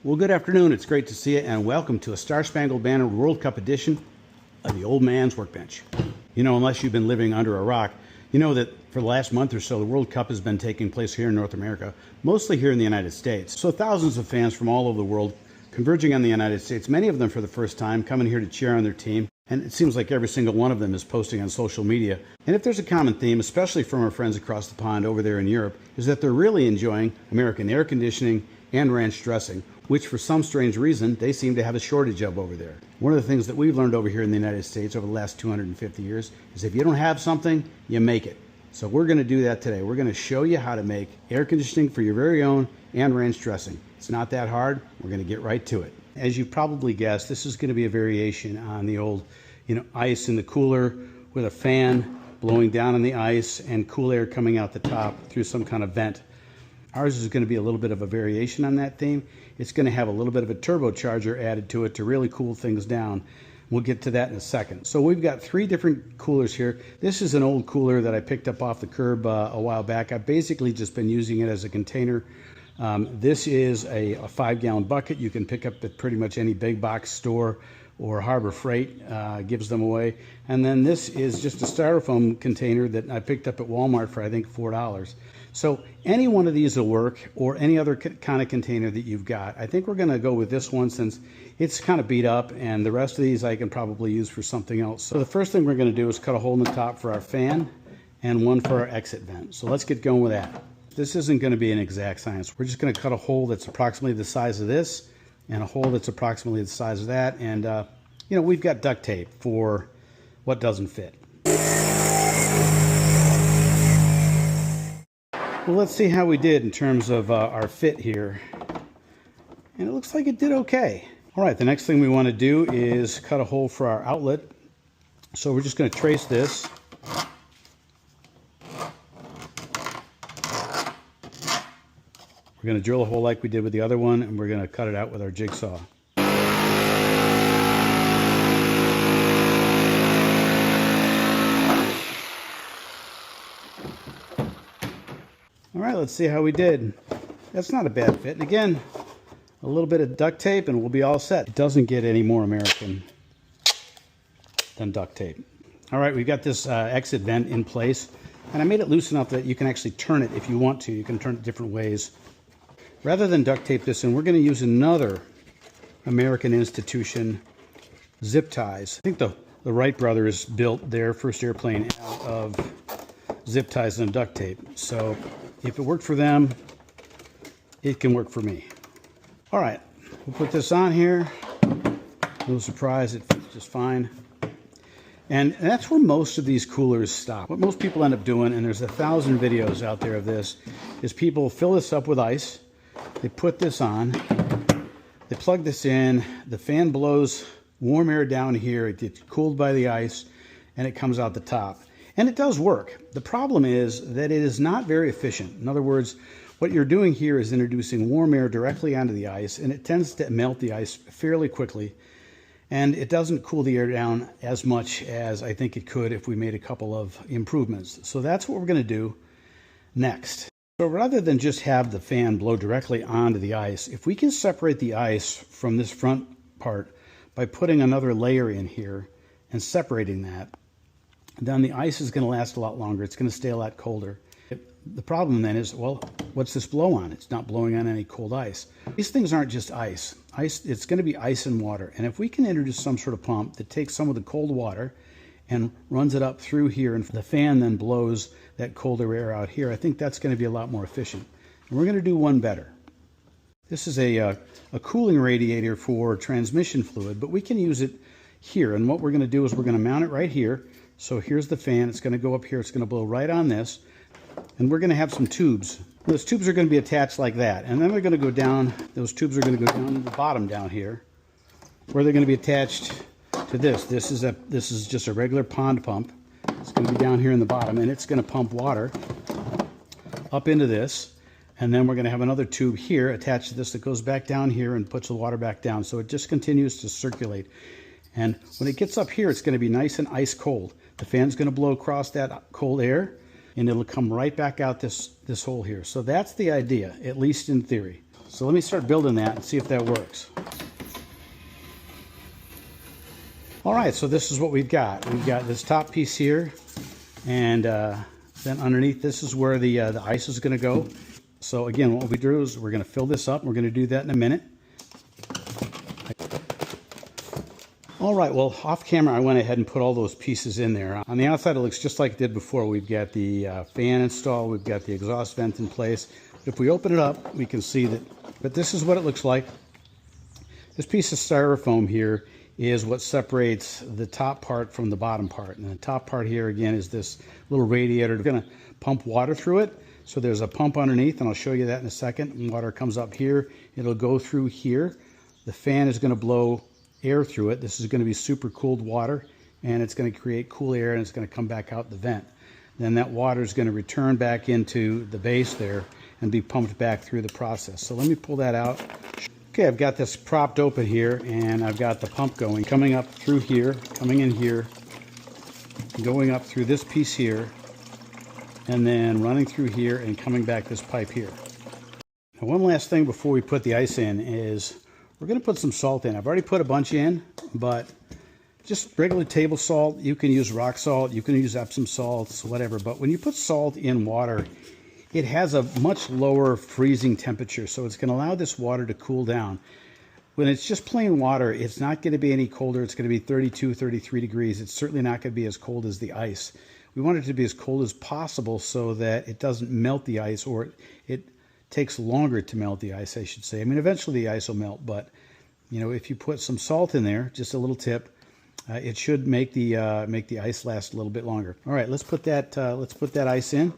Well, good afternoon. It's great to see you, and welcome to a Star-Spangled Banner World Cup edition of the Old Man's Workbench. You know, unless you've been living under a rock, you know that for the last month or so, the World Cup has been taking place here in North America, mostly here in the United States. So thousands of fans from all over the world converging on the United States, many of them for the first time, coming here to cheer on their team. And it seems like every single one of them is posting on social media. And if there's a common theme, especially from our friends across the pond over there in Europe, is that they're really enjoying American air conditioning and ranch dressing, which for some strange reason, they seem to have a shortage of over there. One of the things that we've learned over here in the United States over the last 250 years is if you don't have something, you make it. So we're going to do that today. We're going to show you how to make air conditioning for your very own and ranch dressing. It's not that hard. We're going to get right to it. As you probably guessed, this is going to be a variation on the old, ice in the cooler with a fan blowing down on the ice and cool air coming out the top through some kind of vent. Ours is going to be a little bit of a variation on that theme. It's going to have a little bit of a turbocharger added to it to really cool things down. We'll get to that in a second. So we've got three different coolers here. This is an old cooler that I picked up off the curb a while back. I've basically just been using it as a container. This is a 5-gallon bucket you can pick up at pretty much any big box store or Harbor Freight gives them away. And then this is just a styrofoam container that I picked up at Walmart for I think $4. So any one of these will work, or any other kind of container that you've got. I think we're going to go with this one since it's kind of beat up, and the rest of these I can probably use for something else. So the first thing we're going to do is cut a hole in the top for our fan and one for our exit vent. So let's get going with that. This isn't going to be an exact science. We're just going to cut a hole that's approximately the size of this and a hole that's approximately the size of that. And, we've got duct tape for what doesn't fit. Well, let's see how we did in terms of our fit here. And it looks like it did okay. All right, the next thing we want to do is cut a hole for our outlet. So we're just going to trace this. We're going to drill a hole like we did with the other one, and we're going to cut it out with our jigsaw. All right, let's see how we did. That's not a bad fit. And again, a little bit of duct tape and we'll be all set. It doesn't get any more American than duct tape. All right, we've got this exit vent in place, and I made it loose enough that you can actually turn it if you want to. You can turn it different ways. Rather than duct tape this in, we're going to use another American institution, zip ties. I think the Wright brothers built their first airplane out of zip ties and duct tape. So if it worked for them, it can work for me. All right, we'll put this on here. No surprise, it fits just fine. And that's where most of these coolers stop. What most people end up doing, and there's 1,000 videos out there of this, is people fill this up with ice. They put this on. They plug this in. The fan blows warm air down here. It gets cooled by the ice, and it comes out the top. And it does work. The problem is that it is not very efficient. In other words, what you're doing here is introducing warm air directly onto the ice, and it tends to melt the ice fairly quickly. And it doesn't cool the air down as much as I think it could if we made a couple of improvements. So that's what we're going to do next. So rather than just have the fan blow directly onto the ice, if we can separate the ice from this front part by putting another layer in here and separating that, then the ice is going to last a lot longer. It's going to stay a lot colder. The problem then is, well, what's this blow on? It's not blowing on any cold ice. These things aren't just ice. It's going to be ice and water. And if we can introduce some sort of pump that takes some of the cold water and runs it up through here, and the fan then blows that colder air out here, I think that's going to be a lot more efficient. And we're going to do one better. This is a cooling radiator for transmission fluid, but we can use it here. And what we're going to do is we're going to mount it right here. So here's the fan. It's going to go up here. It's going to blow right on this. And we're going to have some tubes. Those tubes are going to be attached like that. And then they're going to go down. Those tubes are going to go down to the bottom down here, where they're going to be attached to this. This is just a regular pond pump. It's going to be down here in the bottom, and it's going to pump water up into this. And then we're going to have another tube here attached to this that goes back down here and puts the water back down. So it just continues to circulate. And when it gets up here, it's going to be nice and ice cold. The fan's going to blow across that cold air, and it'll come right back out this hole here. So that's the idea, at least in theory. So let me start building that and see if that works. All right, so this is what we've got. We've got this top piece here, and then underneath this is where the ice is going to go. So again, what we do is we're going to fill this up. We're going to do that in a minute. All right, well, off camera, I went ahead and put all those pieces in there. On the outside, it looks just like it did before. We've got the fan installed. We've got the exhaust vent in place. But if we open it up, we can see that, but this is what it looks like. This piece of styrofoam here is what separates the top part from the bottom part. And the top part here, again, is this little radiator. We're going to pump water through it. So there's a pump underneath, and I'll show you that in a second. Water comes up here. It'll go through here. The fan is going to blow air through it. This is going to be super cooled water, and it's going to create cool air, and it's going to come back out the vent. Then that water is going to return back into the base there and be pumped back through the process. So let me pull that out. Okay, I've got this propped open here, and I've got the pump going, coming up through here, coming in here, going up through this piece here, and then running through here and coming back this pipe here. Now, one last thing before we put the ice in is we're going to put some salt in. I've already put a bunch in, but just regular table salt. You can use rock salt, you can use Epsom salts, whatever. But when you put salt in water, it has a much lower freezing temperature, so it's going to allow this water to cool down. When it's just plain water, it's not going to be any colder. It's going to be 32, 33 degrees. It's certainly not going to be as cold as the ice. We want it to be as cold as possible so that it doesn't melt the ice, or it takes longer to melt the ice, I should say. I mean, eventually the ice will melt, but you know, if you put some salt in there, just a little tip, it should make the ice last a little bit longer. All right, let's put that ice in.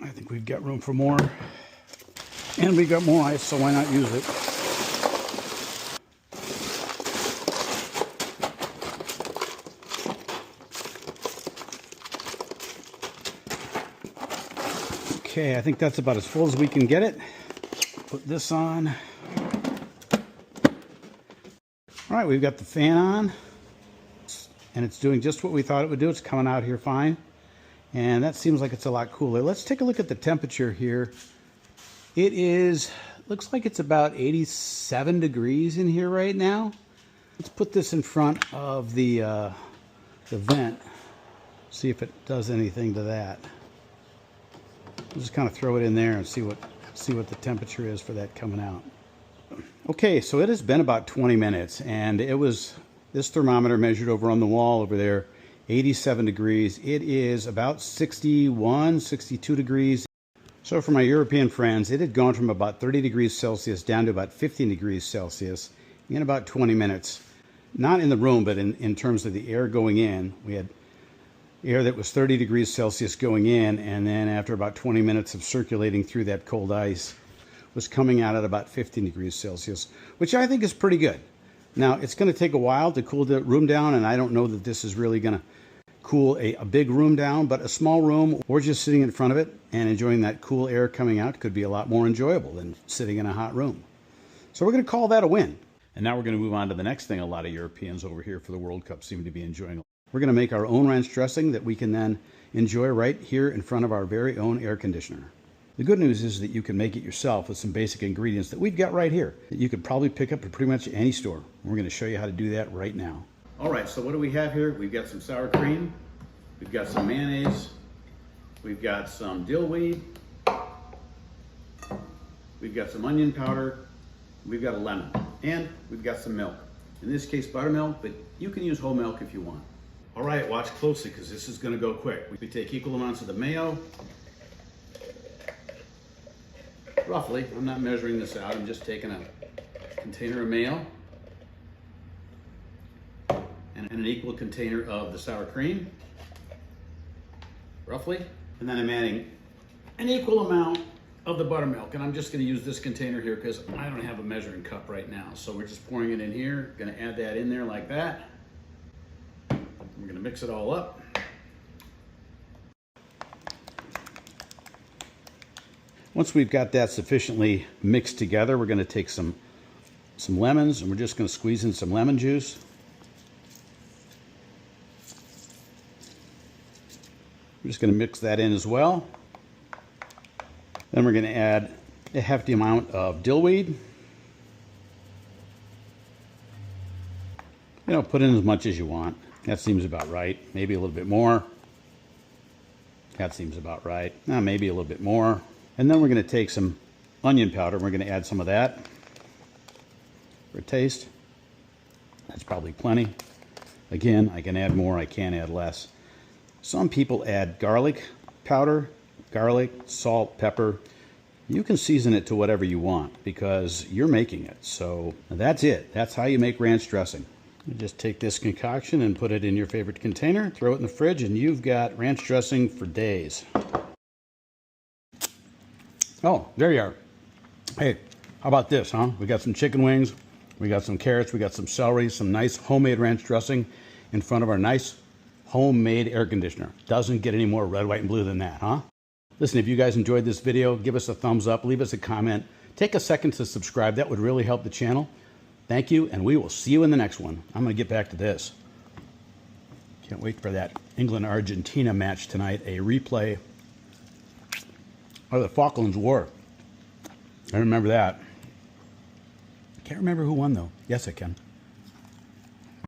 I think we've got room for more, and we've got more ice, so why not use it? Okay, I think that's about as full as we can get it. Put this on. All right, we've got the fan on, and it's doing just what we thought it would do. It's coming out here fine, and that seems like it's a lot cooler. Let's take a look at the temperature here. It looks like it's about 87 degrees in here right now. Let's put this in front of the vent, see if it does anything to that. We'll just kind of throw it in there and see what the temperature is for that coming out. Okay, so it has been about 20 minutes, and it was, this thermometer measured over on the wall over there, 87 degrees. It is about 61, 62 degrees. So for my European friends, it had gone from about 30 degrees Celsius down to about 15 degrees Celsius in about 20 minutes. Not in the room, but in terms of the air going in. We had air that was 30 degrees Celsius going in, and then after about 20 minutes of circulating through that cold ice, was coming out at about 15 degrees Celsius, which I think is pretty good. Now, it's going to take a while to cool the room down, and I don't know that this is really going to cool a big room down, but a small room or just sitting in front of it and enjoying that cool air coming out could be a lot more enjoyable than sitting in a hot room. So we're going to call that a win. And now we're going to move on to the next thing a lot of Europeans over here for the World Cup seem to be enjoying. We're going to make our own ranch dressing that we can then enjoy right here in front of our very own air conditioner. The good news is that you can make it yourself with some basic ingredients that we've got right here that you could probably pick up at pretty much any store. We're going to show you how to do that right now. All right, so what do we have here? We've got some sour cream, we've got some mayonnaise, we've got some dill weed, we've got some onion powder, we've got a lemon, and we've got some milk. In this case, buttermilk, but you can use whole milk if you want. All right, watch closely because this is going to go quick. We take equal amounts of the mayo. Roughly, I'm not measuring this out, I'm just taking a container of mayo and an equal container of the sour cream, roughly. And then I'm adding an equal amount of the buttermilk, and I'm just going to use this container here because I don't have a measuring cup right now. So we're just pouring it in here, going to add that in there like that. We're going to mix it all up. Once we've got that sufficiently mixed together, we're going to take some some lemons, and we're just going to squeeze in some lemon juice. We're just going to mix that in as well. Then we're going to add a hefty amount of dillweed. You know, put in as much as you want. That seems about right. Maybe a little bit more. That seems about right. Now, maybe a little bit more. And then we're going to take some onion powder. And we're going to add some of that for taste. That's probably plenty. Again, I can add more. I can add less. Some people add garlic powder, garlic, salt, pepper. You can season it to whatever you want because you're making it. So that's it. That's how you make ranch dressing. You just take this concoction and put it in your favorite container, throw it in the fridge, and you've got ranch dressing for days. Oh, there you are. Hey, how about this, huh? We got some chicken wings, we got some carrots, we got some celery, some nice homemade ranch dressing in front of our nice homemade air conditioner. Doesn't get any more red, white, and blue than that, huh? Listen, if you guys enjoyed this video, give us a thumbs up, leave us a comment, take a second to subscribe. That would really help the channel. Thank you, and we will see you in the next one. I'm going to get back to this. Can't wait for that England-Argentina match tonight, a replay of the Falklands War. I remember that. Can't remember who won, though. Yes, I can.